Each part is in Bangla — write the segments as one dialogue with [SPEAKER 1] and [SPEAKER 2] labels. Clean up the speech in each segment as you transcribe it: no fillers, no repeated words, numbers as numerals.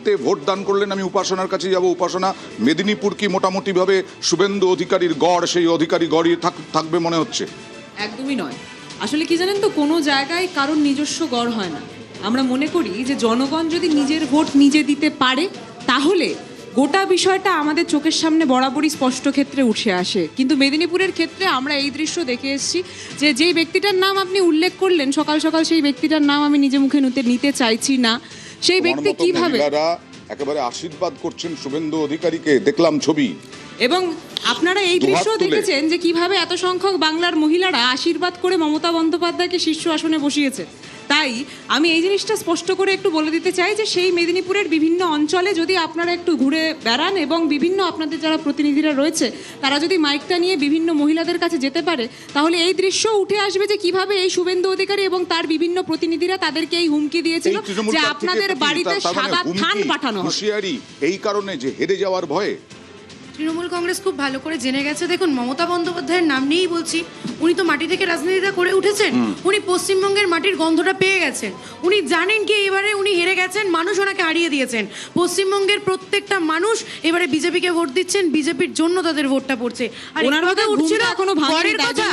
[SPEAKER 1] প্রান্তে ভোট দান করলেন। আমি উপাসনার কাছে যাব। উপাসনা, মেদিনীপুর কি মোটামুটিভাবে শুভেন্দু অধিকারীর গড়, সেই অধিকারী গড়ই থাকবে মনে হচ্ছে?
[SPEAKER 2] একদমই নয়। আসলে কি জানেন তো, কোনো জায়গায় কারোর নিজস্ব গড় হয় না। আমরা মনে করি যে জনগণ যদি নিজের ভোট নিজে দিতে পারে তাহলে গোটা বিষয়টা আমাদের চোখের সামনে বরাবরই স্পষ্ট ক্ষেত্রে উঠে আসে। কিন্তু মেদিনীপুরের ক্ষেত্রে আমরা এই দৃশ্য দেখে এসেছি যে যেই ব্যক্তিটার নাম আপনি উল্লেখ করলেন সকাল সকাল, সেই ব্যক্তিটার নাম আমি নিজে মুখে নিতে চাইছি না। সেই ব্যক্তি কিভাবে
[SPEAKER 1] একেবারে আশীর্বাদ করছেন শুভেন্দু অধিকারীকে, দেখলাম ছবি।
[SPEAKER 2] এবং আপনারা এই দৃশ্য দেখেছেন যে কিভাবে এত সংখ্যক বাংলার মহিলারা আশীর্বাদ করে মমতা বন্দ্যোপাধ্যায়কে শীর্ষ আসনে বসিয়েছে। তাই আমি এই জিনিসটা স্পষ্ট করে একটু বলে দিতে চাই যে সেই মেদিনীপুরের বিভিন্ন অঞ্চলে যদি আপনারা একটু ঘুরে বেড়ান এবং বিভিন্ন আপনাদের যারা প্রতিনিধিরা রয়েছে তারা যদি মাইকটা নিয়ে বিভিন্ন মহিলাদের কাছে যেতে পারে, তাহলে এই দৃশ্য উঠে আসবে যে কিভাবে এই শুভেন্দু অধিকারী এবং তার বিভিন্ন প্রতিনিধিরা তাদেরকে এই হুমকি দিয়েছিল যে আপনাদের বাড়িতে সাদা থান পাঠানো হবে।
[SPEAKER 1] এই কারণে যে হেরে যাওয়ার ভয়ে
[SPEAKER 3] তৃণমূল কংগ্রেস খুব ভালো করে জেনে গেছে। দেখুন, মমতা বন্দ্যোপাধ্যায়ের নাম নিয়েই বলছি, উনি তো মাটি থেকে রাজনীতিটা করে উঠেছেন। উনি পশ্চিমবঙ্গের মাটির গন্ধটা পেয়ে গেছেন। উনি জানেন কি এবারে উনি হেরে গেছেন, মানুষ ওনাকে হারিয়ে দিয়েছেন। পশ্চিমবঙ্গের প্রত্যেকটা মানুষ এবারে বিজেপিকে ভোট দিচ্ছেন, বিজেপির জন্য তাদের ভোটটা পড়ছে। আর
[SPEAKER 2] ওনার কথা উঠছিল
[SPEAKER 3] গড়ের কথা,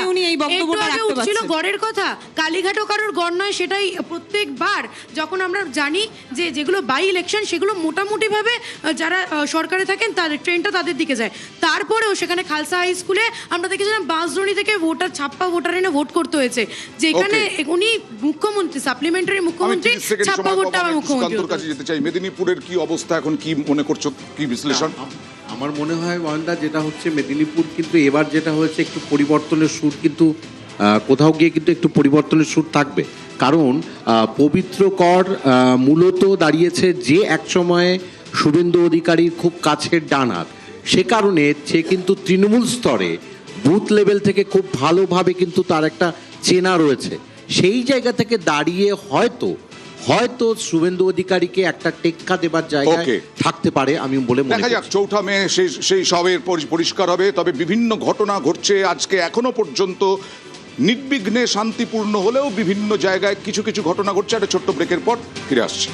[SPEAKER 3] উঠছিল গড়ের কথা। কালীঘাটও কারোর গড় নয়, সেটাই প্রত্যেকবার যখন আমরা জানি যে যেগুলো বাই ইলেকশন সেগুলো মোটামুটিভাবে যারা সরকারে থাকেন তাদের ট্রেনটা তাদের দিকে যায়। তারপরেও সেখানে খালসা হাই স্কুলে আমরা দেখেছিলাম বাঁশদ্রোণী থেকে ছাপ্পা ভোটার এনে ভোট করতে হয়েছে, যেখানে উনি মুখ্যমন্ত্রী, সাপ্লিমেন্টারি মুখ্যমন্ত্রী, ছাপ্পা ভোটটা আমার মুখ্যমন্ত্রীর কাছে
[SPEAKER 1] যেতে চাই। মেদিনীপুরের কি অবস্থা এখন, কি মনে করছো, কি বিশ্লেষণ?
[SPEAKER 4] আমার মনে হয় মহেন্দা, যেটা হচ্ছে মেদিনীপুর কিন্তু এবার যেটা হয়েছে একটু পরিবর্তনের সুর, কিন্তু কোথাও গিয়ে কিন্তু একটু পরিবর্তনের সুর থাকবে। কারণ পবিত্র কর মূলত দাঁড়িয়েছে যে এক সময়ে শুভেন্দু অধিকারীর খুব কাছের ডান হাত, সে কারণে সে কিন্তু তৃণমূল স্তরে বুথ লেভেল থেকে খুব ভালোভাবে কিন্তু তার একটা চেনা রয়েছে। সেই জায়গা থেকে দাঁড়িয়ে হয়তো শুভেন্দু অধিকারীকে একটা টেক্কা দেবার জায়গায় থাকতে পারে, আমি বলে মনে করি।
[SPEAKER 1] দেখা যাক 4 মে সেই সবের পরিষ্কার হবে। তবে বিভিন্ন ঘটনা ঘটছে আজকে, এখনো পর্যন্ত নির্বিঘ্নে শান্তিপূর্ণ হলেও বিভিন্ন জায়গায় কিছু কিছু ঘটনা ঘটছে। একটা ছোট্ট ব্রেকের পর ফিরে আসছে।